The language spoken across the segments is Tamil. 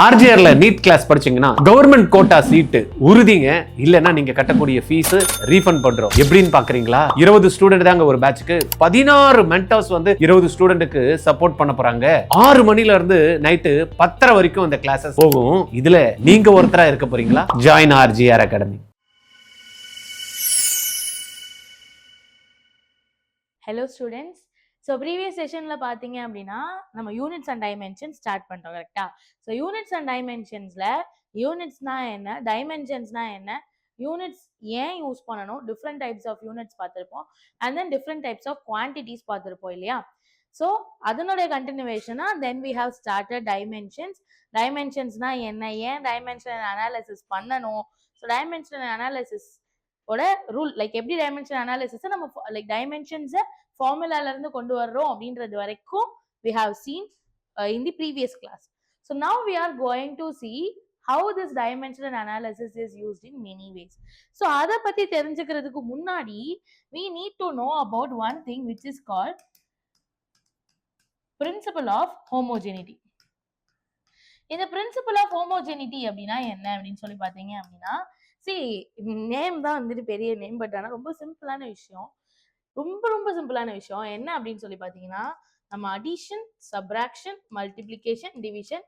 ஆர்ஜிஆர்ல நீட் கிளாஸ் படிச்சீங்கன்னா கவர்மெண்ட் கோட்டா சீட்டு உறுதிங்க. இல்லன்னா நீங்க கட்டக்கூடிய ஃபீஸ் ரீஃபண்ட் பண்றோம். எப்படின்னு பாக்குறீங்களா? 20 ஸ்டூடெண்ட் தாங்க ஒரு பேட்ச்க்கு. 16 மென்டர்ஸ் வந்து 20 ஸ்டூடெண்ட்டுக்கு சப்போர்ட் பண்ண போறாங்க. 6 மணில இருந்து நைட்டு 10:30 வரைக்கும் இந்த கிளாஸஸ் போகும். இதுல நீங்க ஒருத்தரா இருக்க போறீங்களா? Join RGR academy. Hello students. So previous செஷனில் பார்த்தீங்க அப்படின்னா நம்ம யூனிட்ஸ் அண்ட் டைமென்ஷன்ஸ் ஸ்டார்ட் பண்ணுறோம் கரெக்டாக. ஸோ யூனிட்ஸ் அண்ட் டைமென்ஷன்ஸில் யூனிட்ஸ்னா என்ன, டைமென்ஷன்ஸ்னா என்ன, யூனிட்ஸ் ஏன் யூஸ் பண்ணணும், டிஃப்ரெண்ட் டைப்ஸ் ஆஃப் யூனிட்ஸ் பார்த்துருப்போம். And then different types of quantities பார்த்துருப்போம் இல்லையா. ஸோ அதனுடைய கண்டினியூவேஷனாக then we have started dimensions. டைமென்ஷன்ஸ்னா என்ன, ஏன் டைமென்ஷன் அனாலிசிஸ் பண்ணணும், ஸோ டைமென்ஷன் அனாலிசிஸ் ஓட ரூல் லைக் எப்படி டைமென்ஷன் அனாலிசிஸ் நம்ம லைக் டைமென்ஷன்ஸை ஃபார்முலால இருந்து கொண்டு வர்றோம் அப்படின்றது வரைக்கும் we have seen in the previous class. So now we are going to see how this dimensional analysis is used in many ways. So அதை பத்தி தெரிஞ்சுக்கிறதுக்கு முன்னாடி we need to know about one thing which is called principle of homogeneity. இந்த பிரின்சிபல் ஆஃப் ஹோமோஜெனிட்டி அப்படின்னா என்ன அப்படின்னு சொல்லி பார்த்தீங்க அப்படின்னா, நேம் தான் வந்துட்டு பெரிய நேம், பட் ஆனால் ரொம்ப சிம்பிளான விஷயம், ரொம்ப சிம்பிளான விஷயம் என்ன அப்படின்னு சொல்லி பார்த்தீங்கன்னா, நம்ம அடிஷன், சப்ராக்ஷன், மல்டிப்ளிகேஷன், டிவிஷன்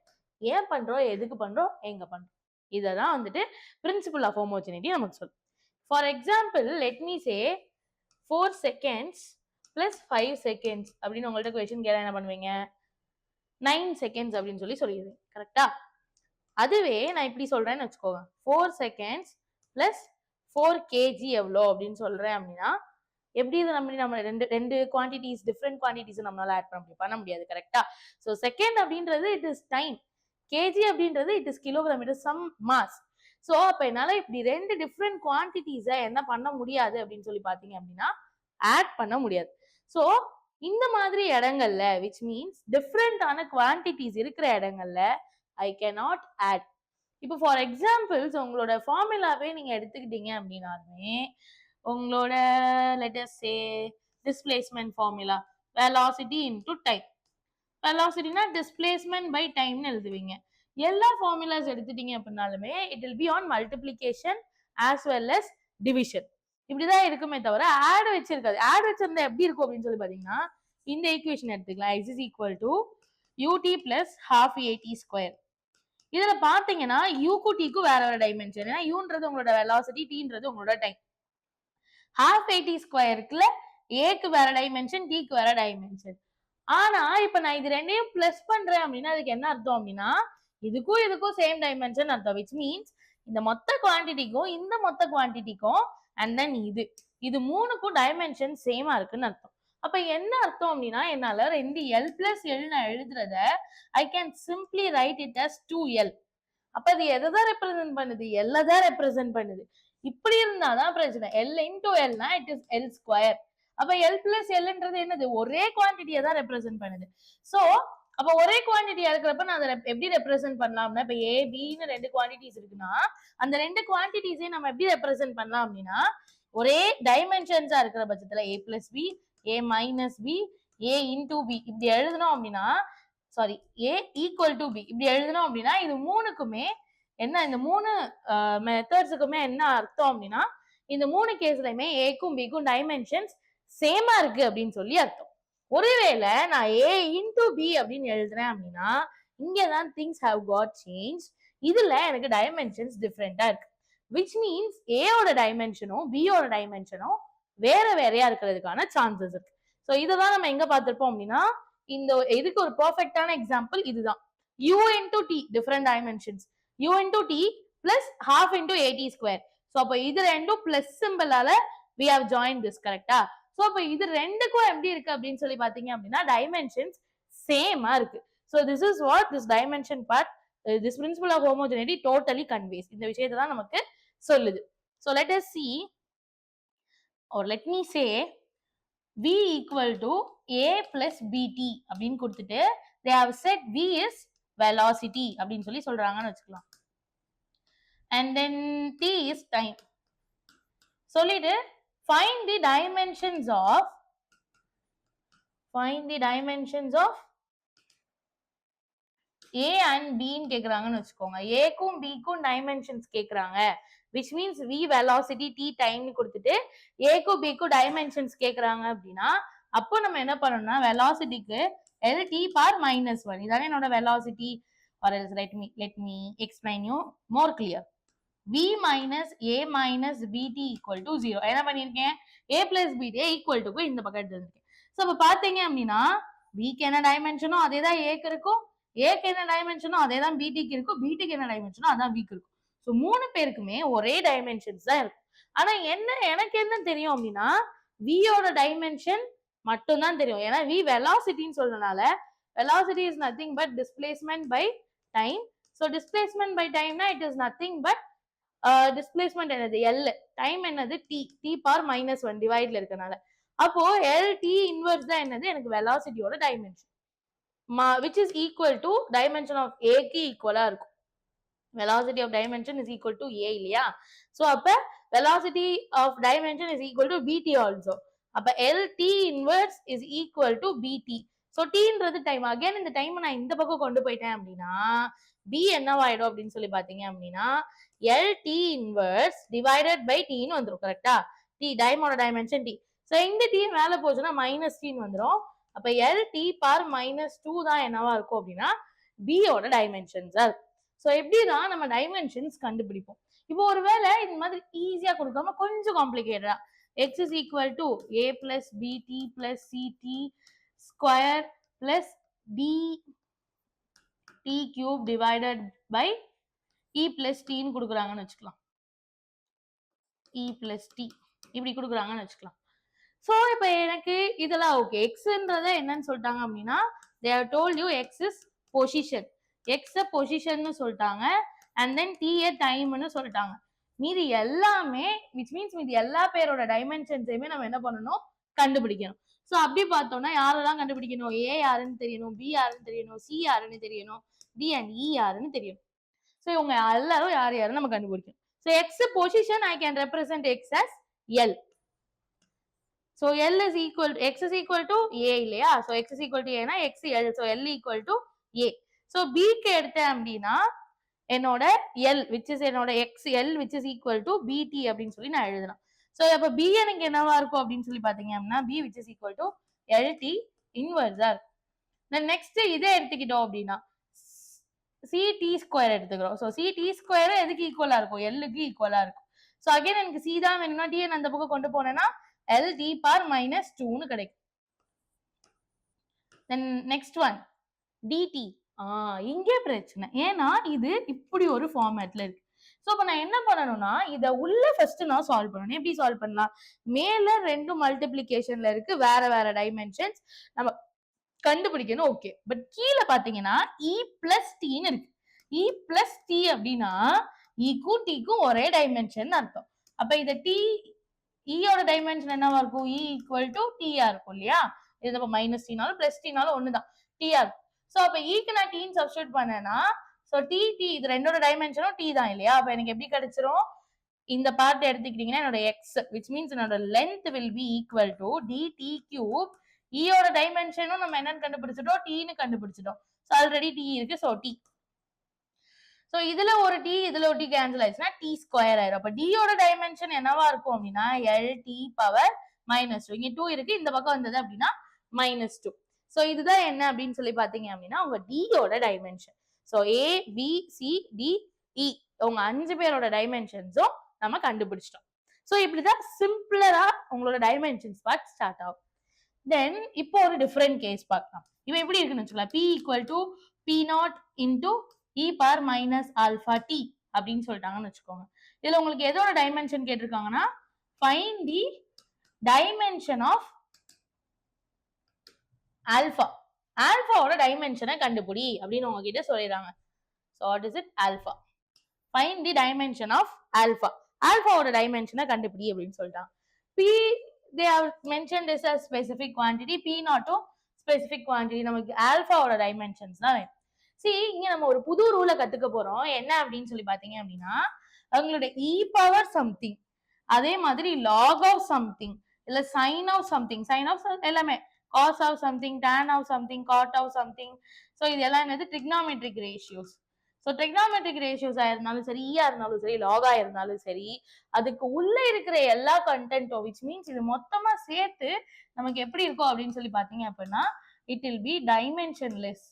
ஏன் பண்றோம், எதுக்கு பண்றோம், எங்க பண்றோம், இதை தான் வந்துட்டு பிரின்சிபல் ஆஃப் ஹோமோஜெனிட்டி நமக்கு சொல்லும். For example let me say 4 seconds plus 5 seconds அப்படின்னு உங்கள்கிட்ட கொஸ்டின் கேட்டா என்ன பண்ணுவீங்க, 9 seconds அப்படின்னு சொல்லிடுவேன் கரெக்டா. அதுவே நான் இப்படி சொல்றேன்னு வச்சுக்கோங்க, 4 seconds plus 4 kg எவ்வளோ அப்படின்னு சொல்றேன் அப்படின்னா, எப்படி இது நம்ம ரெண்டு குவான்டிட்டிஸ், டிஃப்ரெண்ட் குவான்டிட்டிஸ் நம்மளால ஆட் பண்ண முடியாது கரெக்டா. ஸோ செகண்ட் அப்படின்றது இட் இஸ் டைம், கேஜி அப்படின்றது it is kilogram, it is some mass. So அப்போ என்னால இப்படி ரெண்டு டிஃப்ரெண்ட் குவான்டிட்டிஸை என்ன பண்ண முடியாது அப்படின்னு சொல்லி பார்த்தீங்க அப்படின்னா ஆட் பண்ண முடியாது. ஸோ இந்த மாதிரி இடங்கள்ல விச் மீன்ஸ் டிஃப்ரெண்டான குவான்டிட்டிஸ் இருக்கிற இடங்கள்ல ஐ கேனாட் ஆட். இப்போ ஃபார் எக்ஸாம்பிள்ஸ் உங்களோட ஃபார்முலாவே நீங்க எடுத்துக்கிட்டீங்க அப்படின்னாலுமே உங்களோட let us say displacement formula velocity into time, velocityனா displacement by time னு எழுதுவீங்க. எல்லா ஃபார்முலாஸ் எடுத்துட்டீங்க அப்படின்னாலுமே it will be on multiplication as well as division. இப்படிதான் இருக்குமே தவிர ஆட் வச்சிருக்காது. ஆட் வச்சிருந்தா எப்படி இருக்கும் அப்படின்னு சொல்லி பாத்தீங்கன்னா, இந்த ஈக்குவேஷன் எடுத்துக்கலாம், x is equal to ut plus half at square. இதுல பாத்தீங்கன்னா யூக்கு டீக்கு வேற வேற டைமென்ஷன், ஏன்னா யூன்றது உங்களோட வெலாசிட்டி, டீன்றது உங்களோட டைம். half at ஸ்கொயருக்குல ஏக்கு வேற டைமென்ஷன், டீக்கு வேற டைமென்ஷன். ஆனா இப்ப நான் இது ரெண்டையும் பிளஸ் பண்றேன் அப்படின்னா அதுக்கு என்ன அர்த்தம் அப்படின்னா, இதுக்கும் சேம் டைமென்ஷன் அர்த்தம். விச் மீன்ஸ் இந்த மொத்த குவான்டிட்டிக்கும் இந்த மொத்த குவான்டிட்டிக்கும் அண்ட் தென் இது மூணுக்கும் டைமென்ஷன் சேமா இருக்குன்னு அர்த்தம். அப்ப என்ன அர்த்தம் அப்படின்னா, என்னால ரெண்டு எல் பிளஸ் எல் நான் எழுதுறத I can simply write it as 2l. அப்ப அது எதை ரெப்ரசென்ட் பண்ணுது, எல்ல தான் ரெப்ரசென்ட் பண்ணுது. இப்படி இருந்தாதான் பிரச்சனை. எல் இன்டூ எல்னா இட் இஸ் எல் ஸ்கொயர். அப்ப எல் பிளஸ் எல்ன்றது என்னது, ஒரே குவான்டிட்டியை தான் ரெப்ரசென்ட் பண்ணுது. சோ அப்ப ஒரே குவான்டிட்டியா இருக்கிறப்ப நான் அதை எப்படி ரெப்ரசென்ட் பண்ணலாம்னா, இப்ப ஏ பின்னு ரெண்டு குவான்டிட்டிஸ் இருக்குன்னா அந்த ரெண்டு குவான்டிட்டிஸையும் நம்ம எப்படி ரெப்ரசென்ட் பண்ணலாம் அப்படின்னா, ஒரே டைமென்ஷன்ஸா இருக்கிற பட்சத்துல A plus B, A minus B, A into B இப்படி எழுதணும் அப்படின்னா, sorry A equal to B இப்படி எழுதணும் அப்படின்னா, இது மூணுக்குமே என்ன, இந்த மூணு மெத்தட்ஸுக்குமே என்ன அர்த்தம் அப்படின்னா, இந்த மூணு கேஸ்லயுமே ஏக்கும் பிக்கும் டைமென்ஷன்ஸ் சேமா இருக்கு அப்படின்னு சொல்லி அர்த்தம். ஒருவேளை நான் ஏ இன்டூ பி அப்படின்னு எழுதுறேன் அப்படின்னா, இங்கதான் திங்ஸ் ஹவ் காட் சேஞ்ச். இதுல எனக்கு டைமென்ஷன்ஸ் டிஃப்ரெண்டா இருக்கு. விச் மீன்ஸ் ஏயோட டைமென்ஷனும் பியோட டைமென்ஷனும் வேற வேறையா இருக்கிறதுக்கான சான்சஸ் இருக்கு. ஸோ இதுதான் நம்ம எங்க பார்த்திருப்போம் அப்படின்னா, இந்த இதுக்கு ஒரு பர்ஃபெக்டான எக்ஸாம்பிள் இதுதான். u into t different dimensions, u into t plus half into at square. So அப்போ இது ரெண்டும் பிளஸ் சிம்பிளால we have joined this கரெக்டா. ஸோ அப்போ இது ரெண்டுக்கும் எப்படி இருக்கு அப்படின்னு சொல்லி பாத்தீங்க அப்படின்னா டைமென்ஷன்ஸ் சேமா இருக்கு. So this is what this dimension part, this principle of homogeneity totally conveys. இந்த விஷயத்தை தான் நமக்கு சொல்லுது. So let us see or let me say v equal to a plus bt அப்படின்னு கொடுத்துட்டு they have said v is velocity அப்படின்னு சொல்லி சொல்றாங்கன்னு வச்சுக்கலாம். and then t is time. சொல்லிட்டு find the dimensions of A and பின்னு கேக்குறாங்கன்னு வச்சுக்கோங்க. ஏக்கும் பிக்கும் டைமென்ஷன்ஸ் கேக்குறாங்க. which means v velocity t time கொடுத்துட்டு ஏக்கும் பிக்கும் டைமென்ஷன்ஸ் கேக்குறாங்க அப்படின்னா அப்போ நம்ம என்ன பண்ணணும்னா வெலாசிட்டிக்கு L t power -1 இதானே என்னோட velocity. or else let me explain you more clear. v minus a minus bt equal to 0. என்ன பண்ணிருக்கேன்? a plus bt equal to இந்த பக்கம் எடுத்துருக்கேன். சோ அப்ப பாத்தீங்க அப்படின்னா b க்கு என்ன டைமென்ஷனோ அதேதான் a க்கு இருக்கும், a க்கு என்ன டைமென்ஷனோ அதேதான் bt க்கு இருக்கும், bt க்கு என்ன டைமென்ஷனோ அதான் v க்கு இருக்கும். சோ மூணு பேருக்குமே ஒரே டைமென்ஷன்ஸ் தான் இருக்கும். ஆனா எனக்கு என்ன தெரியும் அப்படின்னா v யோட டைமென்ஷன் மட்டும் தான் தெரியும். ஏன்னா v வெலாசிட்டின்னு சொல்றதுனால velocity is nothing but displacement by time. so displacement by time na it is nothing but displacement என்னது L, time என்னது t, t power -1 டிவைட்ல இருக்கனால. அப்போ L t inverse தான் என்னது எனக்கு வெலாசிட்டியோட dimension, which is equal to dimension of a க்கு ஈக்குவலா இருக்கும். velocity of dimension is equal to a இல்லையா? சோ அப்ப velocity of dimension is equal to bt also. அப்ப L t inverse is equal to bt. So tன்றது டைம். அகைன் இந்த டைம் நான் இந்த பக்கம் கொண்டு போயிட்டேன் அப்படின்னா b என்னவாயிடும் அப்படின்னு சொல்லி பாத்தீங்க அப்படின்னா L t inverse divided by t ன்னு வந்துரும். கரெக்டா? t டைமோட டைமென்ஷன் t. சோ இந்த t மேல போச்சுன்னா மைனஸ் t ன்னு வந்துரும். அப்ப L t பவர் -2 தான் என்னவா இருக்கும் அப்படின்னா b யோட டைமென்ஷன்ஸ். சோ எப்படிதான் நம்ம டைமென்ஷன்ஸ் கண்டுபிடிப்போம்? இப்போ ஒருவேளை இந்த மாதிரி ஈஸியா கொடுக்காம கொஞ்சம் காம்ப்ளிகேட்டடா x is equal to a plus bt plus ct square plus d t cube divided by e plus t ன்னு கொடுக்குறாங்கன்னு வச்சுக்கலாம். e plus t இப்படி கொடுக்குறாங்கன்னு வச்சுக்கலாம். சோ இப்போ எனக்கு இதெல்லாம் ஓகே. எக்ஸ்ன்றத என்னன்னு சொல்லிட்டாங்க அப்படின்னா they have told you x is position. x position சொல்லிட்டாங்க and then t டைம்னு சொல்லிட்டாங்க. மீதி எல்லாமே which means மீதி எல்லா பேரோட டைமென்ஷன்ஸையுமே நம்ம என்ன பண்ணணும்? கண்டுபிடிக்கணும். சோ அப்படி பார்த்தோம்னா யாரெல்லாம் கண்டுபிடிக்கணும்? a யாருன்னு தெரியணும், b யாருன்னு தெரியணும், c யாருன்னு தெரியணும், d and e யாருன்னு தெரியணும். சோ இவங்க எல்லாரும் யார் யாருன்னு நம்ம கண்டுபிடிக்கணும். So x position I can represent x as L. So L is equal to x is equal to a இல்லையா? So x is equal to a னா x L. So L equal to a. So b க்கு எடுத்தேன் அப்படின்னா என்னோட L which is என்னோட x L which is equal to bt அப்படின்னு சொல்லி நான் எழுதலாம். So அப்ப b எனக்கு என்னவா இருக்கும் அப்படின்னு சொல்லி பாத்தீங்க அப்படின்னா b which is equal to LT inverse ஆ இருக்கும். Then next இதை எடுத்துக்கிட்டோம் அப்படின்னா ct ஸ்கொயர் எடுத்துக்கிறோம். So ct ஸ்கொயர் எதுக்கு ஈக்குவலா இருக்கும்? L க்கு ஈக்குவலா இருக்கும். So again எனக்கு c தான் வேணும்னா t அந்த பக்கம் கொண்டு போனேன்னா L t power -2 ன்னு கிடைக்கும். Then next one dt. இங்கே பிரச்சனை. ஏன்னா இது இப்படி ஒரு ஃபார்மேட்ல இருக்கு. சோ அப்ப நான் என்ன பண்ணணும்னா இத உள்ள ஃபர்ஸ்ட் நான் சால்வ் பண்ணணும். எப்படி சால்வ் பண்ணலாம்? மேல ரெண்டு மல்டிப்ளிகேஷன்ல இருக்கு, வேற வேற டைமென்ஷன்ஸ் நம்ம கண்டுபிடிக்கணும். ஓகே. பட் கீழ பாத்தீங்கன்னா e plus t ன்னு இருக்கு. e plus t அப்படின்னா க்கும் t க்கும் ஒரே டைமென்ஷன் அர்த்தம். அப்ப இத t e யோட டைமென்ஷன் என்னவா இருக்கும்? e equal to t ஆ இருக்கும் இல்லையா? இது அப்ப மைனஸ் t நாலும் பிளஸ் t நாலும் ஒண்ணுதான், t ஆ இருக்கும். சோ அப்ப e க்கு நான் t ன்னு சப்ஸ்டிட்யூட் பண்ணேன்னா சோ t இது ரெண்டோட டைமென்ஷனும் t தான் இல்லையா? அப்ப எனக்கு எப்படி கிடைச்சிரும்? இந்த பார்ட் எடுத்துக்கிட்டீங்கன்னா என்னோட x which means என்னோட length will be equal to dt cube. e யோட டைமென்ஷனும் நம்ம என்னன்னு கண்டுபிடிச்சிட்டோம்? t ன்னு கண்டுபிடிச்சிட்டோம். சோ ஆல்ரெடி t இருக்கு. So t. சோ இதுல ஒரு t இதுல ஒரு t கேன்சல் ஆயிடுச்சுன்னா t ஸ்கொயர் ஆயிடும். அப்ப d யோட டைமென்ஷன் என்னவா இருக்கும் அப்படின்னா LT பவர் -2. இங்க 2 இருக்கு, இந்த பக்கம் வந்தது அப்படின்னா -2. சோ இதுதான் என்ன அப்படின்னு சொல்லி பாத்தீங்க அப்படின்னா உங்க d யோட dimension. So a b c d e உங்க 5 பேரோட டைமென்ஷன்ஸும் நம்ம கண்டுபிடிச்சிட்டோம். சோ இப்படிதான் சிம்பிளரா உங்களோட டைமென்ஷன்ஸ் பார்ட் ஸ்டார்ட் ஆகும். தென் இப்போ ஒரு டிஃபரெண்ட் கேஸ் பார்க்கலாம். இவன் எப்படி இருக்குன்னு வச்சுக்கலாம். p equal to p0 into e power -alpha t அப்படின்னு சொல்லிட்டாங்கன்னு வச்சுக்கோங்க. இதுல உங்களுக்கு எதோட டைமென்ஷன் கேட்டிருக்காங்கன்னா find the dimension of alpha. ஆல்பாவோட டைமென்ஷனை கண்டுபிடி அப்படின்னு உங்ககிட்ட சொல்லிடுறாங்க. So what is it? Alpha. Find the dimension of alpha. ஆல்பாவோட டைமென்ஷனை கண்டுபிடி அப்படின்னு சொல்லிட்டாங்க. p they have mentioned this as specific quantity, p not specific quantity. நமக்கு ஆல்பாவோட டைமென்ஷன்ஸ் தான் வேணும். See இங்க நம்ம ஒரு புது ரூலை கத்துக்க போறோம். என்ன அப்படின்னு சொல்லி பாத்தீங்க அப்படின்னா அவங்களோட e பவர் சம்திங், அதே மாதிரி log of something இல்ல sin of something, sin of எல்லாமே cos of something, tan of something, cot of something. So இதெல்லாம் என்னது trigonometric ratios. So trigonometric ratios இருந்தாலும் சரி, ஈயா இருந்தாலும் சரி, லாகா இருந்தாலும் சரி, அதுக்கு உள்ள இருக்கிற எல்லா கண்டென்ட்டும் which means இது மொத்தமா சேர்த்து நமக்கு எப்படி இருக்கும் அப்படின்னு சொல்லி பாத்தீங்க அப்படின்னா it will be dimensionless.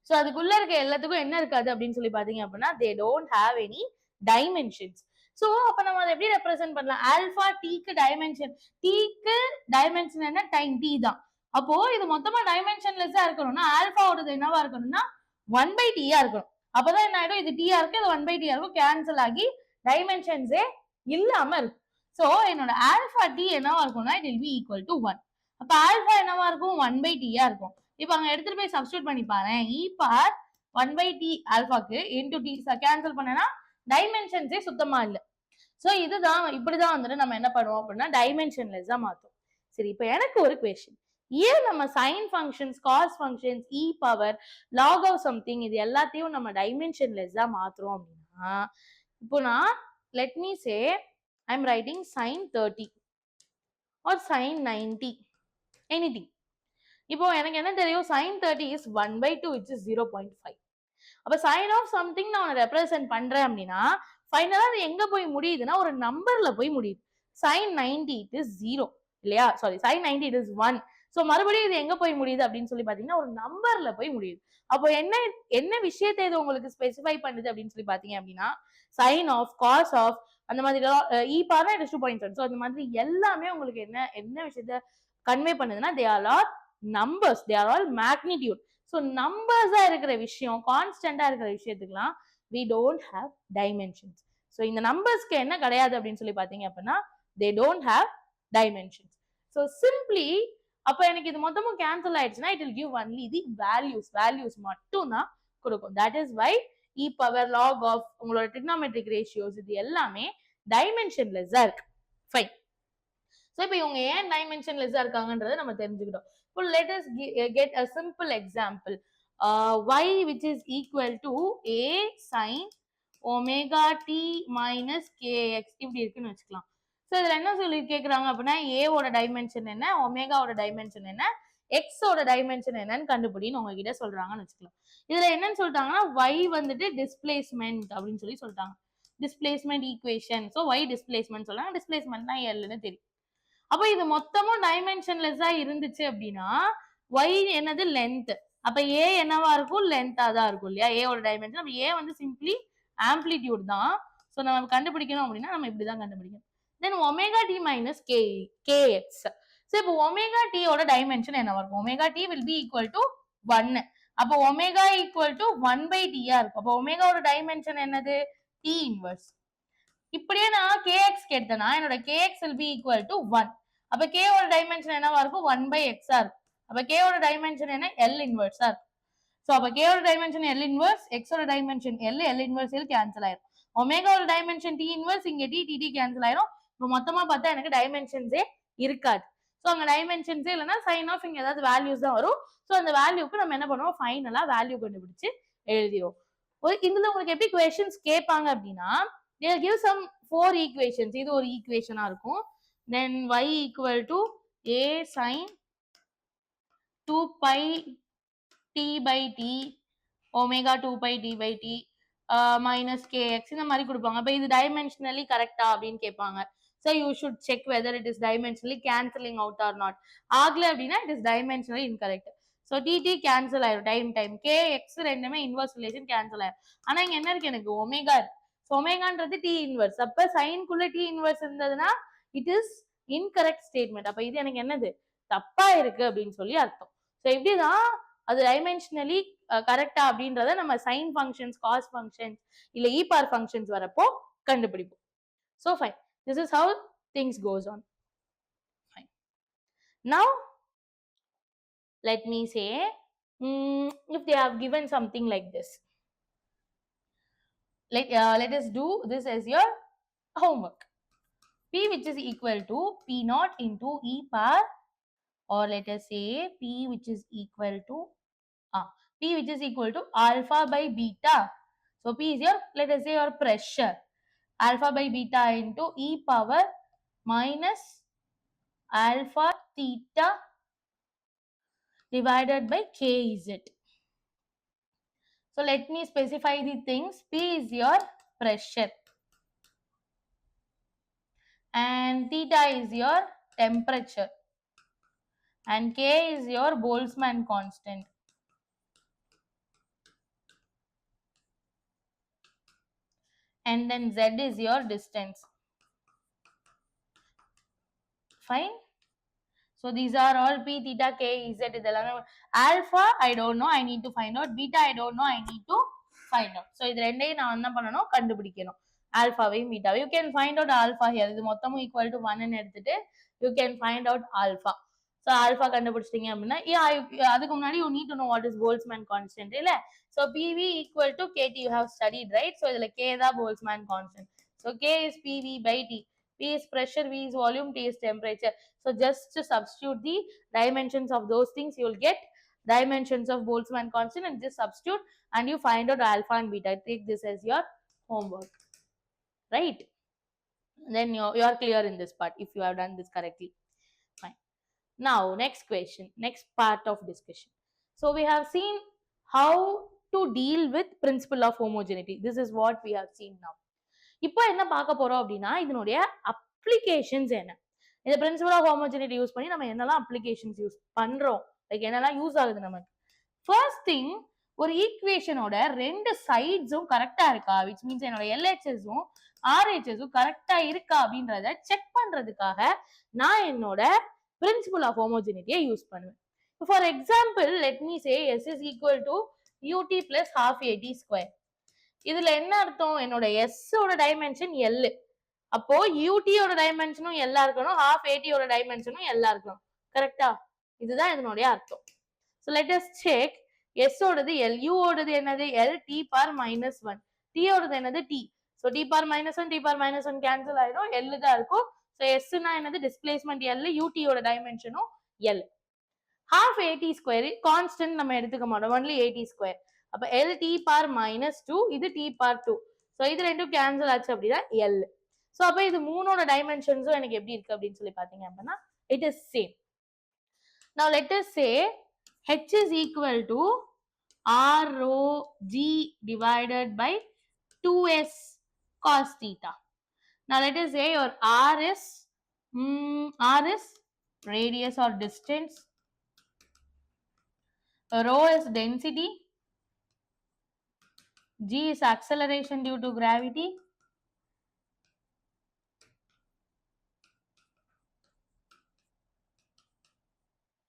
So அதுக்குள்ள இருக்க எல்லாத்துக்கும் என்ன இருக்காது அப்படின்னு சொல்லி பாத்தீங்க அப்படின்னா they don't have any dimensions. So அப்ப நம்ம அதை எப்படி ரெப்ரசென்ட் பண்ணலாம்? ஆல்பா டீக்கு டைமென்ஷன், டீக்கு டைமென்ஷன் என்ன? டைம் டி தான். அப்போ இது மொத்தமா டைமென்ஷன்லெஸ்ஸா இருக்கணும்னா ஆல்பாவோடது என்னவா இருக்கணும்னா 1/t இருக்கணும். அப்பதான் என்ன ஆயிடும்? இது டீயா இருக்கு, இது 1/t இருக்கும், கேன்சல் ஆகி டைமென்ஷன்ஸே இல்லாம இருக்கும். ஸோ என்னோட ஆல்பா டி என்னவா இருக்கும்னா it will be equal to 1. அப்ப ஆல்பா என்னவா இருக்கும்? 1/t இருக்கும். இப்ப அங்க எடுத்துட்டு போய் சப்ஸ்டியூட் பண்ணி பாரு. இ பார் 1/t ஆல்பாக்கு இன்டு டி கேன்சல் பண்ணனா டைமென்ஷன்ஸே சுத்தமா இல்ல. சோ இதுதான் இப்படிதான் வந்துட்டு நம்ம என்ன பண்ணுவோம் அப்படின்னா டைமென்ஷன்லெஸ்ஸா மாத்தும். சரி, இப்ப எனக்கு ஒரு கொஸ்டின். ஏன் நம்ம sine functions, cos functions, e power, log of something இது எல்லாத்தையும் நம்ம டைமென்ஷன்லெஸ்ஸா மாத்துறோம் அப்படின்னா, இப்போ நான் let me say I am writing sin 30 or sin 90 anything. இப்போ எனக்கு என்ன தெரியும்? sin 30 is 1/2 which is 0.5. அப்ப சைன் ஆஃப் சம்திங் நான் ரெப்ரசென்ட் பண்றேன் அப்படின்னா ஃபைனலா அது எங்க போய் முடியுதுன்னா ஒரு நம்பர்ல போய் முடியுது. sin 90 it is 0 இல்லையா? Sorry, sin 90 it is 1. So மறுபடியும் இது எங்க போய் முடியுது அப்படின்னு சொல்லி பாத்தீங்கன்னா ஒரு நம்பர்ல போய் முடியுது. அப்போ என்ன என்ன விஷயத்தை இது உங்களுக்கு ஸ்பெசிஃபை பண்ணுது அப்படின்னு சொல்லி பாத்தீங்க அப்படின்னா சைன் ஆஃப், காஸ் ஆஃப், அந்த மாதிரி இ பார்னா இட் இஸ் 2.7. சோ அந்த மாதிரி எல்லாமே உங்களுக்கு என்ன என்ன விஷயத்த கன்வே பண்ணுதுன்னா they are all numbers, they are all magnitude. So நம்பர்ஸா இருக்கிற விஷயம், கான்ஸ்டன்டா இருக்கிற விஷயத்துக்குலாம் we don't have dimensions. ஸோ இந்த நம்பர்ஸ்க்கு என்ன கிடையாது அப்படின்னு சொல்லி பாத்தீங்க அப்படின்னா they don't have dimensions. So simply அப்ப எனக்கு இது மொத்தமும் கேன்சல் ஆயிடுச்சுன்னா it will give only the values மட்டும் தான் கொடுக்கும். that is why e power, log of, உங்களோட trigonometric ratios இது எல்லாமே டைமென்ஷன்லெஸ்ஸா இருக்கு. ஃபைன். ஸோ இப்போ இவங்க ஏன் டைமென்ஷன்லெஸ்ஸா இருக்காங்கன்றதை நம்ம தெரிஞ்சுக்கிட்டோம். இப்போ let us get a simple example. Y which is equal to a sin omega t minus kx இப்படி இருக்குன்னு வச்சுக்கலாம். ஸோ இதுல என்ன சொல்லி கேட்குறாங்க அப்படின்னா a ஓட டைமென்ஷன் என்ன, ஒமேகாவோட டைமென்ஷன் என்ன, x ஓட டைமென்ஷன் என்னன்னு கண்டுபிடின்னு உங்ககிட்ட சொல்றாங்கன்னு வச்சுக்கலாம். இதுல என்னன்னு சொல்லிட்டாங்கன்னா y வந்துட்டு டிஸ்பிளேஸ்மெண்ட் அப்படின்னு சொல்லி சொல்லிட்டாங்க. Displacement equation. So y displacement சொல்றாங்க. டிஸ்பிளேஸ்மெண்ட்னா எல்லுன்னு தெரியும். அப்ப இது மொத்தமும் டைமென்ஷன்லெஸ்ஸா இருந்துச்சு அப்படின்னா y என்னது லென்த். அப்ப a என்னவா இருக்கும்? லென்த்தா தான் இருக்கும் இல்லையா? a ஓட டைமென்ஷன். அப்ப a வந்து சிம்பிளி ஆம்ப்ளிடியூட் தான். சோ நம்ம கண்டுபிடிக்கணும் அப்படின்னா நம்ம இப்படிதான் கண்டுபிடிக்கணும். Then omega t minus kx. So இப்போ ஒமேகா டி ஓட டைமென்ஷன் என்னவா இருக்கும்? Omega t will be equal to 1. அப்போ ஒமேகா ஈக்குவல் டு 1/t இருக்கும். அப்போ ஒமேகாவோட டைமென்ஷன் என்னது? t inverse. இப்படியே நான் kx கேட்டேன்னா என்னோட kx will be equal to 1. அப்ப k ஓட டைமென்ஷன் என்னவா இருக்கும்? 1/x இருக்கும். அப்ப k ஓட டைமென்ஷன் என்ன? L இன்வர்ஸா இருக்கும். சோ அப்ப k ஓட டைமென்ஷன் L இன்வர்ஸ், x ஓட டைமென்ஷன் L இன்வர்ஸ் கேன்சல் ஆயிரும். ஒமேகாவோட டைமென்ஷன் t இன்வர்ஸ், இங்க t கேன்சல் ஆயிரும். இப்போ மொத்தமா பார்த்தா எனக்கு டைமென்ஷன்ஸே இருக்காது. சோ அங்க டைமென்ஷன்ஸே இல்லைன்னா சைன் ஆஃப் இங்க ஏதாவது வேல்யூஸ் தான் வரும். சோ அந்த வேல்யூக்கு நம்ம என்ன பண்ணுவோம்? ஃபைனலா வேல்யூ கண்டுபிடிச்சு எழுதிடுவோம். இதுல உங்களுக்கு எப்படி கொஸ்டின்ஸ் கேட்பாங்க அப்படின்னா they'll give some 4 equations. இது ஒரு ஈக்குவேஷனா இருக்கும். then y equal to a sin 2 pi t by t omega 2 pi t by t minus kx இந்த மாதிரி கொடுப்பாங்க. அப்ப இது டைமென்ஷனலி கரெக்டா அப்படின்னு கேட்பாங்க. so you should check whether it is dimensionally cancelling out or not. ஆகல அப்படின்னா it is dimensionally incorrect. so tt cancel ஆயிரும். டைம் kx ரெண்டுமே இன்வர்ஸ் ரிலேஷன் கேன்சல் ஆயிரும். ஆனா இங்க என்ன இருக்கு? எனக்கு ஒமேகா இருக்கு. ஒமேகான்றது டி இன்வர்ஸ். அப்ப சைன்குள்ள டி இன்வர்ஸ் இருந்ததுன்னா இட் இஸ் இன்கரெக்ட் ஸ்டேட்மெண்ட். அப்ப இது எனக்கு என்னது? தப்பா இருக்கு அப்படின்னு சொல்லி அர்த்தம். ஸோ இப்படிதான் அது டைமென்ஷனலி கரெக்டா அப்படின்றத நம்ம சைன் ஃபங்க்ஷன்ஸ், காஸ் ஃபங்க்ஷன்ஸ் இல்ல இ பார் ஃபங்க்ஷன்ஸ் வரப்போ கண்டுபிடிப்போம். So fine, this is how things goes on. Fine. Now let me say if they have given something like this. Let us do this as your homework. P which is equal to P naught into e power, or let us say P which is equal to alpha by beta. So P is your, let us say, your pressure. Alpha by beta into e power minus alpha theta divided by kz. So let me specify the things. P is your pressure and theta is your temperature and K is your Boltzmann constant. And then Z is your distance. Fine. So these are all P, theta, K, Z. Alpha, I don't know, I need to find out. Beta, I don't know, I need to find out. So இது ரெண்டையும் நான் என்ன பண்ணணும், கண்டுபிடிக்கணும். ஆல்பாவையும் பீட்டாவையும். You can find out alpha here. இது மொத்தமும் equal to 1 ன்னு எடுத்துட்டு you can find out alpha. So alpha கண்டுபிடிச்சிட்டீங்க அப்படின்னா, அதுக்கு முன்னாடி you need to know what is Boltzmann constant இல்ல. So PV equal to KT you have studied, right? So இதுல K தான் Boltzmann constant. So K is PV by T. P is pressure, V is volume, T is temperature. So just to substitute the dimensions of those things, you will get dimensions of Boltzmann constant and just substitute and you find out alpha and beta. Take this as your homework, right? Then you are clear in this part if you have done this correctly. Fine. Now next question, next part of discussion. So we have seen how to deal with principle of homogeneity. This is what we have seen now. இப்போ என்ன பார்க்க போறோம் அப்படின்னா, இதனுடைய அப்ளிகேஷன்ஸ் என்ன, இந்த பிரின்சிபல் ஆஃப் ஹோமோஜெனிட்டி யூஸ் பண்ணி நம்ம என்னெல்லாம் அப்ளிகேஷன்ஸ் யூஸ் பண்றோம், லைக் என்னெல்லாம் யூஸ் ஆகுது நமக்கு. ஃபர்ஸ்ட் திங், ஒரு ஈக்குவேஷனோட ரெண்டு சைட்ஸும் கரெக்டா இருக்கா, விச் மீன்ஸ் என்னோட எல்ஹெச்எஸும் ஆர்ஹெச்எஸும் கரெக்டா இருக்கா அப்படின்றத செக் பண்றதுக்காக நான் என்னோட பிரின்சிபல் ஆஃப் ஹோமோஜெனிட்டியை யூஸ் பண்ணுவேன். For example, let me say S is equal to ut plus half at square. இதுல என்ன அர்த்தம், என்னோட S ஓட டைமென்ஷன் L, அப்போ ut ஓட டைமென்ஷனும் L இருக்கணும், half at ஓட டைமென்ஷனும் L இருக்கணும், கரெக்டா? இதுதான் இதனுடைய அர்த்தம். So let us check. S ஓடது L, U ஓடது என்னது L, t power minus 1, t ஓடது என்னது T. So t power minus 1 t power minus 1 cancel ஆயிடும், L தான் இருக்கும். So S னா என்னது டிஸ்பிளேஸ்மெண்ட் L, ut ஓட டைமென்ஷனும் L. half at square constant நம்ம எடுத்துக்க மாட்டோம், only at square. அப்ப L t power minus 2, இது t power 2. So இது ரெண்டும் கேன்சல் ஆச்சு அப்படின்னா L. So அப்ப இது மூணோட டைமென்ஷன்ஸும் எனக்கு எப்படி இருக்கு அப்படின்னு சொல்லி பாத்தீங்க அப்படின்னா it is same. Now let us say H is equal to R rho G divided by 2S cos theta. Now let us say your R is radius or distance, rho is density, G is acceleration due to gravity,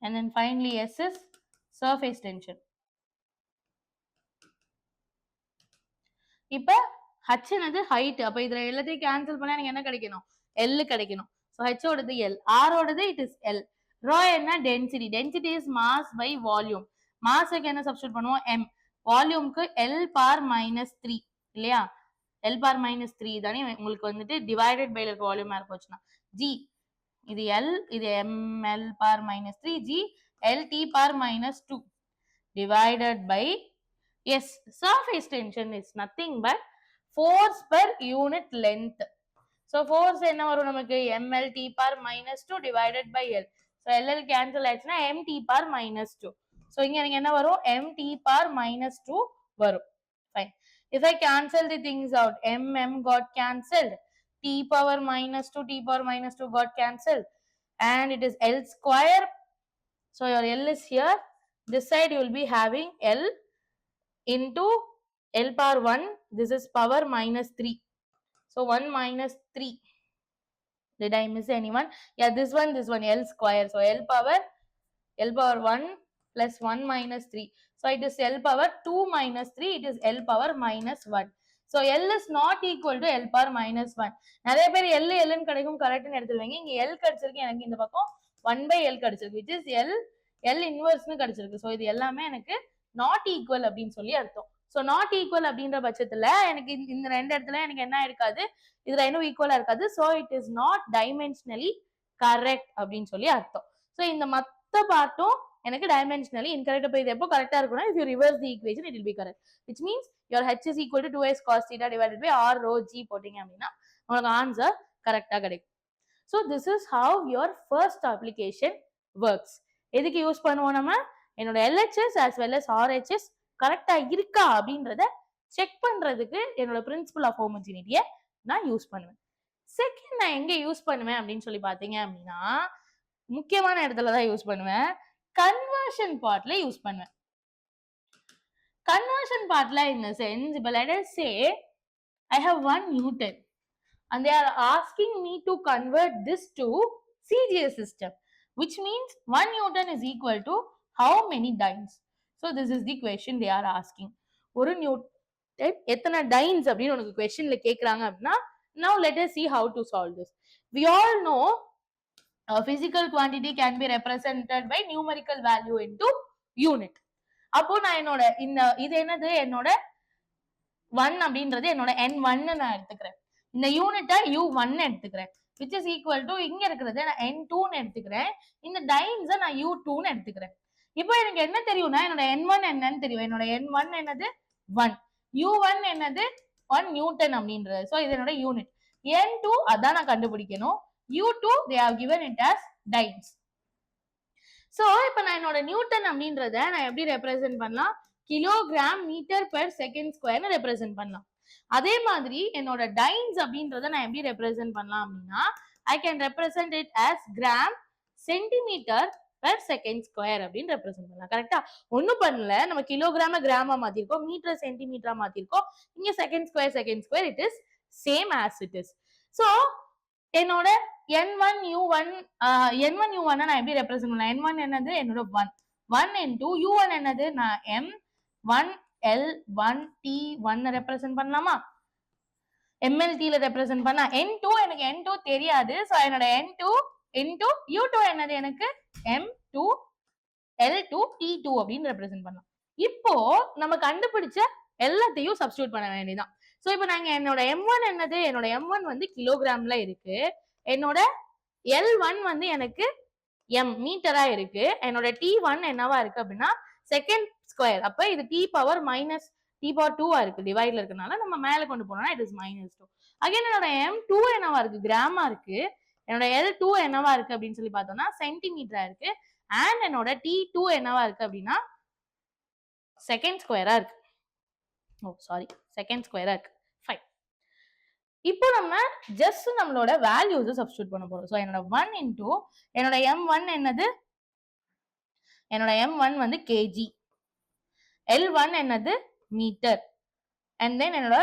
and then finally S is surface tension. இப்ப H என்னது height, அப்ப இதுல எல்லாத்தையும் கேன்சல் பண்ணா எனக்கு என்ன கிடைக்கணும், L கிடைக்கணும். So H ஓடது L, R ஓடது it is L. Rho என்ன density, density is mass by volume. மாஸுக்கு என்ன சப்ஸ்டிட்யூட் பண்ணுவோம், M. வால்யூம்க்கு L power minus 3 இல்லையா, L power minus 3 தானே உங்களுக்கு வந்துட்டு டிவைடட் பை இருக்க வால்யூமா இருக்க வச்சுனா. G இது L, இது ML power minus 3, G LT power minus 2 divided by S. Surface tension is nothing but force per unit length. So force என்ன வரும் நமக்கு, MLT power minus 2 divided by L. So LL cancel ஆயிடுச்சுன்னா MT power minus 2. So இங்க எனக்கு என்ன வரும், MT power minus 2 வரும். Fine. If I cancel the things out, MM got cancelled, T power minus 2, T power minus 2 got cancelled, and it is L square. So your L is here. This side you will be having L into L power 1. This is power minus 3. So 1 minus 3. Did I miss anyone? Yeah, this one, L square. So L power 1 plus 1 minus 3. So it is L power 2 minus 3. It is L power minus 1. So L is not equal to L power minus 1. நிறைய பேர் L Lன்னு கிடைக்கும் கரெக்ட்னு எடுத்துருவீங்க. இங்க L கிடைச்சிருக்கு, எனக்கு இந்த பக்கம் 1 by L கிடைச்சிருக்கு, which is L inverse கிடைச்சிருக்கு. So இது எல்லாமே எனக்கு not equal அப்படின்னு சொல்லி அர்த்தம். So not equal அப்படின்ற பட்சத்துல எனக்கு இந்த ரெண்டு இடத்துல எனக்கு என்ன இருக்காது, இதுல இன்னும் ஈக்குவலா இருக்காது. So it is not dimensionally correct அப்படின்னு சொல்லி அர்த்தம். So இந்த மொத்த பார்ட்டும் எனக்கு dimensionally incorrect. அப்ப இது எப்போ கரெக்டா இருக்கும்னா, if you reverse the equation it will be correct, which means your H is equal to 2S cos theta divided by R rho G போட்டீங்க அப்படின்னா உங்களுக்கு ஆன்சர் கரெக்டா கிடைக்கும். So this is how your first application works. எதுக்கு யூஸ் பண்ணுவோம் நம்ம, என்னோட LHS as well as RHS கரெக்டா இருக்கா அப்படின்றத செக் பண்றதுக்கு என்னோட பிரின்சிபல் ஆஃப் ஹோமோஜினிட்டியை நான் யூஸ் பண்ணுவேன். செகண்ட் நான் எங்க யூஸ் பண்ணுவேன் அப்படின்னு சொல்லி பாத்தீங்க அப்படின்னா முக்கியமான இடத்துல தான் யூஸ் பண்ணுவேன். கன்வர்ஷன் பார்ட்ல யூஸ் பண்ணுவேன். கன்வர்ஷன் பார்ட்ல in the sense, but let us say I have 1 Newton and they are asking me to convert this to CGS system, which means 1 Newton is equal to how many dynes? So this is the question they are asking. ஒரு நியூட்டன் எத்தனை டைன்ஸ் அப்படின்னு உனக்கு கொஸ்டின்ல கேக்குறாங்க அப்படின்னா now let us see how to solve this. We all know a physical quantity can be represented by numerical value into unit. அப்போ நான் என்னோட இந்த இது என்னது என்னோட 1 அப்படின்றது என்னோட n1 நான் எடுத்துக்கிறேன். இந்த யூனிட்டை u1 எடுத்துக்கிறேன், which is equal to இங்க இருக்கிறது நான் n2 எடுத்துக்கிறேன். இந்த டைன்ஸை நான் u2 எடுத்துக்கிறேன். இப்போ எனக்கு என்ன தெரியும்னா என்னோட n1 என்னன்னு தெரியும். என்னோட n1 என்னது 1, u1 என்னது 1 நியூட்டன் அப்படின்றது. ஸோ இது என்னோட யூனிட். n2 அதான் நான் கண்டுபிடிக்கணும். u2 they have given it as dynes. So இப்போ நான் என்னோட நியூட்டன் அப்படின்றத நான் எப்படி ரெப்ரசென்ட் பண்ணலாம்? கிலோகிராம் மீட்டர் பெர் செகண்ட் ஸ்கொயர்னு ரெப்ரசென்ட் பண்ணலாம். அதே மாதிரி என்னோட டைன்ஸ் அப்படின்றத நான் எப்படி ரெப்ரசென்ட் பண்ணலாம் அப்படின்னா I can represent it as gram centimetre per second square அப்படின்னு ரெப்ரசென்ட் பண்ணலாம். கரெக்டா? ஒன்றும் பண்ணல, நம்ம கிலோகிராம கிராமா மாத்திருக்கோம், மீட்டர் சென்டிமீட்டரா மாத்திருக்கோம். இங்க second square it is same as it is. So என்னோட n1 u1 நான் எப்படி ரெப்ரசென்ட் பண்ணலாம்? n1 என்னது என்னோட 1 into u1 என்னது நான் m 1 l 1 t 1 ரெப்ரசென்ட் பண்ணலாமா? mlt ல ரெப்ரசென்ட் பண்ணா n2 எனக்கு n2 தெரியாது. சோ என்னோட n2 into u2 என்னது எனக்கு m2 l2 t2 அப்படின்னு ரெப்ரசென்ட் பண்ணலாம். இப்போ நம்ம கண்டுபிடிச்ச எல்லாத்தையும் சப்ஸ்டிட்யூட் பண்ண வேண்டியதான். சோ இப்போ நாங்க என்னோட m1 என்னது என்னோட m1 வந்து கிலோகிராம்ல இருக்கு, என்னோட l1 வந்து எனக்கு m மீட்டரா இருக்கு, என்னோட t1 என்னவா இருக்கு அப்படின்னா செகண்ட் ஸ்கொயர். அப்ப இது t power minus t power 2 இருக்கு, டிவைட்ல இருக்கனால நம்ம மேல கொண்டு போனோம்னா இட் இஸ் -2. அகைன் என்னோட m2 என்னவா இருக்கு கிராமா இருக்கு, என்னோட l2 என்னவா இருக்கு அப்படின்னு சொல்லி பார்த்தோம்னா சென்டிமீட்டரா இருக்கு, அண்ட் என்னோட t2 என்னவா இருக்கு அப்படின்னா செகண்ட் ஸ்கொயரா இருக்கு. செகண்ட் ஸ்கொயரா இருக்கு. ஃபைன். இப்போ நம்ம ஜஸ்ட் நம்மளோட வேல்யூஸ் சப்ஸ்டிட்யூட் பண்ண போறோம். ஸோ என்னோட 1 இன்டூ என்னோட m1 என்னது என்னோட m1 வந்து kg, l1 என்னது மீட்டர், அண்ட் தென் என்னோட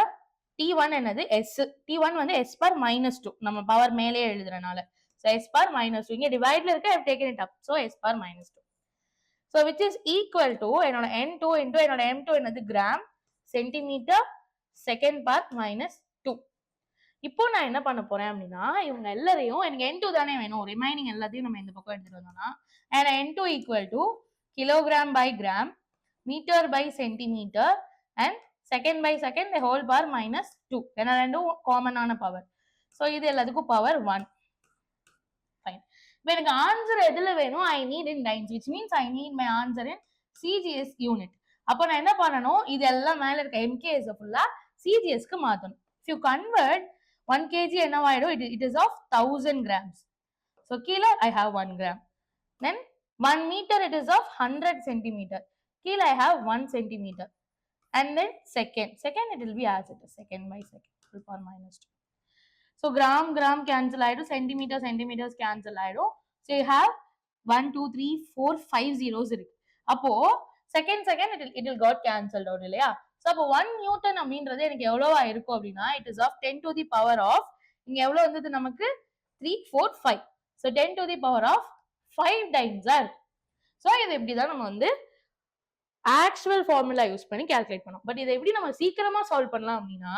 t1 என்னது s. t1 வந்து s பர் -2, நம்ம பவர் மேலே எழுதுறனால so s பர் -2 இங்க டிவைட்ல இருக்கு, I have taken it up, so s per -2. so which is equal to என்னோட n2 into என்னோட m2 என்னது கிராம் சென்டிமீட்டர் செகண்ட் பர் -2. இப்போ நான் என்ன பண்ண போறேன் அப்படின்னா இவங்க எல்லாரையும் எனக்கு n2 தானே வேணும், ரிமைனிங் எல்லாத்தையும் நம்ம இந்த பக்கம் எடுத்துட்டு வந்தோம்னா and n2 equal to kilogram by gram, meter by centimeter and second by second the whole power -2. ஏன்னா ரெண்டும் காமனான பவர். ஸோ இது எல்லாத்துக்கும் பவர் 1. ஃபைன். இப்போ எனக்கு ஆன்சர் எதுல வேணும்? I need in dynes, which means I need my answer in CGS unit. அப்போ நான் என்ன பண்ணணும்? இதெல்லாம் மேல இருக்க எம்கேஎஸ் ஃபுல்லா சிஜிஎஸ்க்கு மாத்தணும். இஃப் யூ கன்வெர்ட் 1 kg என்னவாயிடும்? It is of 1000 grams. So கீழே I have 1 gram. Then 1 meter it is of 100 centimeter. Keel I have 1 centimeter. And then second it will be as it is, second by second, whole power -2. So gram cancel ஆயிடும், centimeters cancel ஆயிடும். So you have 1 2 3 4 5 zeros இருக்கு. அப்போ second it will got cancelled out இல்லையா? So அப்போ 1 Newton அப்படின்றது எனக்கு எவ்வளவா இருக்கும் அப்படின்னா it is of 10 to the power of, இங்க எவ்வளவு வந்தது நமக்கு 3 4 5. So 10 to the power of 5 times இருக்கு. ஸோ இது இப்படிதான் நம்ம வந்து ஆக்சுவல் ஃபார்முலா யூஸ் பண்ணி கால்குலேட் பண்ணோம். பட் இதை எப்படி நம்ம சீக்கிரமா சால்வ் பண்ணலாம் அப்படின்னா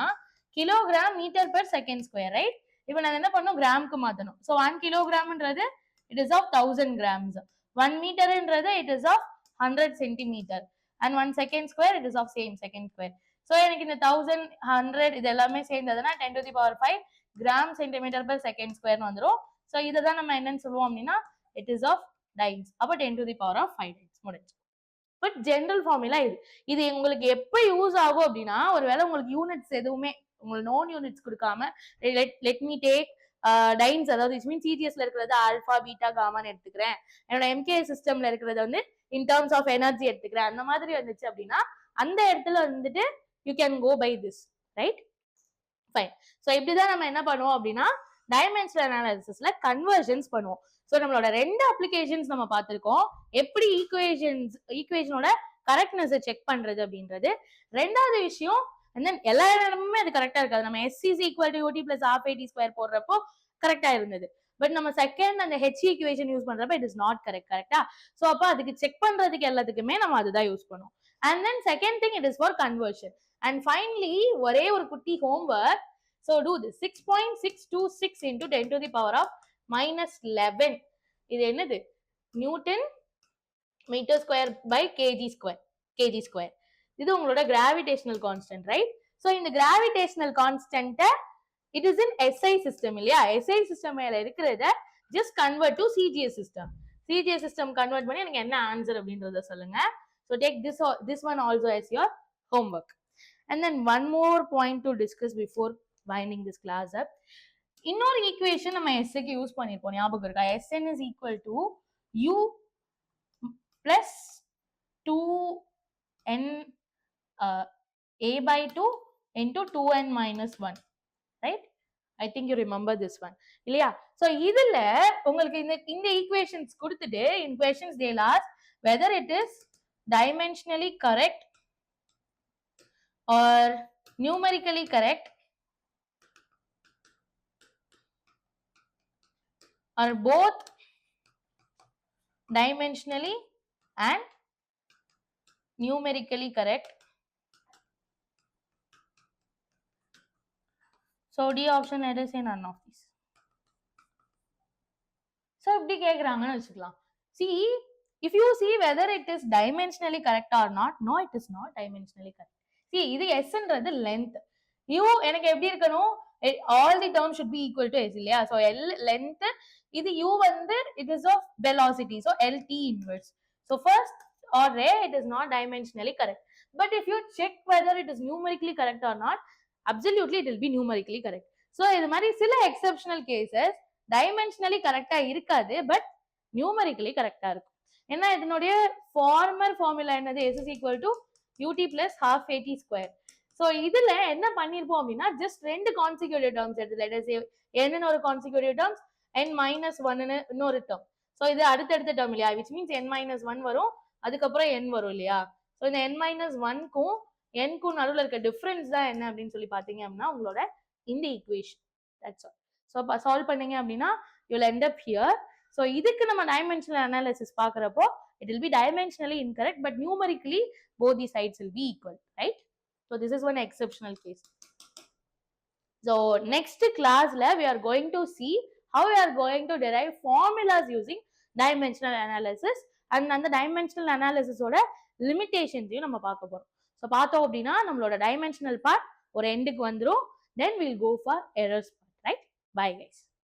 kilogram meter per second square, right? இப்போ நான் என்ன பண்ணணும்? கிராமுக்கு மாத்தணும். ஸோ 1 கிலோகிராம்ன்றது இட் இஸ் ஆஃப் 1000 grams, 1 மீட்டர்ன்றது it is of 100 centimeter, and 1 second square it is of same second square. So எனக்கு இந்த 1000 100 இது எல்லாமே சேர்ந்ததுன்னா 10 to the power 5 gram centimetre per second ஸ்கொயர்னு வந்துடும். ஸோ இதை தான் நம்ம என்னன்னு சொல்லுவோம் அப்படின்னா இட் இஸ் ஆஃப் டைன்ஸ். அப்போ 10 to the power of 5 டைன்ஸ் முடிஞ்சு. பட் ஜென்ரல் ஃபார்முலா இது உங்களுக்கு எப்போ யூஸ் ஆகும் அப்படின்னா ஒருவேளை உங்களுக்கு யூனிட்ஸ் எதுவுமே உங்களுக்கு நோன் யூனிட்ஸ் கொடுக்காம லெட் மீ டேக் டைன்ஸ், அதாவது இட் மீன் சிஜிஎஸ்ல இருக்கிறது ஆல்பா பீட்டா காமான்னு எடுத்துக்கிறேன், என்னோட எம்கே சிஸ்டம்ல இருக்கிறத வந்து இன் டர்ம்ஸ் ஆஃப் எனர்ஜி எடுத்துக்கிறேன், அந்த மாதிரி வந்துச்சு அப்படின்னா அந்த இடத்துல வந்துட்டு you can go by this, right? Fine. So இப்படிதான் நம்ம என்ன பண்ணுவோம் அப்படின்னா டைமென்ஷனல் அனாலிசிஸ்ல கன்வர்ஷன்ஸ் பண்ணுவோம். ஸோ நம்மளோட 2 அப்ளிகேஷன்ஸ் நம்ம பார்த்திருக்கோம், எப்படி ஈக்குவேஷனோட கரெக்ட்னஸ் செக் பண்றது அப்படின்றது. 2வது விஷயம், and then எல்லா இடமுமே அது கரெக்டா இருக்காது. நம்ம SCC equal to u t plus half AT square போடுறப்போ கரெக்டா இருந்தது. பட் நம்ம செகண்ட் அந்த ஹெச் ஈக்குவேஷன் யூஸ் பண்றப்ப இட் இஸ் நாட் கரெக்ட். கரெக்டா? ஸோ அப்போ அதுக்கு செக் பண்றதுக்கு எல்லாத்துக்குமே நம்ம அதுதான் யூஸ் பண்ணுவோம். And then second thing, it is for conversion. And finally ஒரே ஒரு குட்டி homework. So do this. 6.626 into 10 to the power of -11. இது என்னது? Newton meter square by KG square. இது உங்களோட கிராவிடேஷனல் கான்ஸ்டன்ட், ரைட்? ஸோ இந்த கிராவிடேஷனல் கான்ஸ்டன்ட்டை it is in SI system இல்லையா? SI சிஸ்டம் மேல இருக்கிறத just convert to CGS system. CGS system convert பண்ணி எனக்கு என்ன ஆன்சர் அப்படின்றத சொல்லுங்க. So take this one also as your homework. And then one more point to discuss before winding this class up. இன்னொரு ஈக்குவேஷன் நம்ம Sக்கு யூஸ் பண்ணிருப்போம், ஞாபகம் இருக்கா? Sn is equal to U plus 2n a by 2 into 2n minus 1, right? I think you remember this one இல்லையா? so இதுல உங்களுக்கு இந்த ஈக்குவேஷன்ஸ் கொடுத்துட்டு in questions they'll ask whether it is dimensionally correct or numerically correct or both dimensionally and numerically correct. So D option, let us say none of these. So இப்படி கேக்குறாங்கன்னு வச்சுக்கலாம். See, if you see whether it is dimensionally correct or not, no, it is not dimensionally correct. See, இது Sன்றது length. U எனக்கு எப்படி இருக்கணும்? All the terms should be equal to S இல்லையா? So L length, இது U வந்து it is of velocity, so LT inverse. So first order it is not dimensionally correct. But if you check whether it is numerically correct or not, absolutely it will be numerically correct. So இது மாதிரி சில exceptional cases dimensionally correct இருக்காது, but numerically correct இருக்கும். ஏன்னா இதனுடைய ஃபார்மர் ஃபார்முலா என்னது? S is equal to UT plus half AT square. So இதுல என்ன பண்ணிருப்போம் அப்படின்னா ஜஸ்ட் 2 கான்சிக்யூட்டிவ் டேர்ம்ஸ் எடுத்து, let us say n ஒரு கான்சிக்யூட்டிவ் டேர்ம்ஸ், n minus 1 இன்னொரு டேர்ம். ஸோ இது அடுத்தடுத்த டேர்ம் இல்லையா? விச் மீன்ஸ் n minus 1 வரும், அதுக்கப்புறம் n வரும் இல்லையா? ஸோ இந்த n minus 1க்கும் n-க்கும் நடுவில் இருக்க டிஃபரன்ஸ் தான் என்ன அப்படின்னு சொல்லி பார்த்தீங்க அப்படின்னா உங்களோட இந்த equation. That's all. So solve பண்ணீங்க அப்படின்னா you will end up here. So இதுக்கு நம்ம டைமென்ஷனல் அனாலிசிஸ் பார்க்குறப்போ it will be dimensionally incorrect, but numerically both the sides will be equal, right? So this is one exceptional case. So next class we are going to see how we are going to derive formulas using dimensional analysis, and அந்த dimensional analysis ஓட limitations நம்ம பார்க்க போறோம். So பார்த்தோம் அப்படின்னா நம்மளோட dimensional part ஒரு எண்டுக்கு வந்துரும், then we'll go for errors part, right? Bye guys.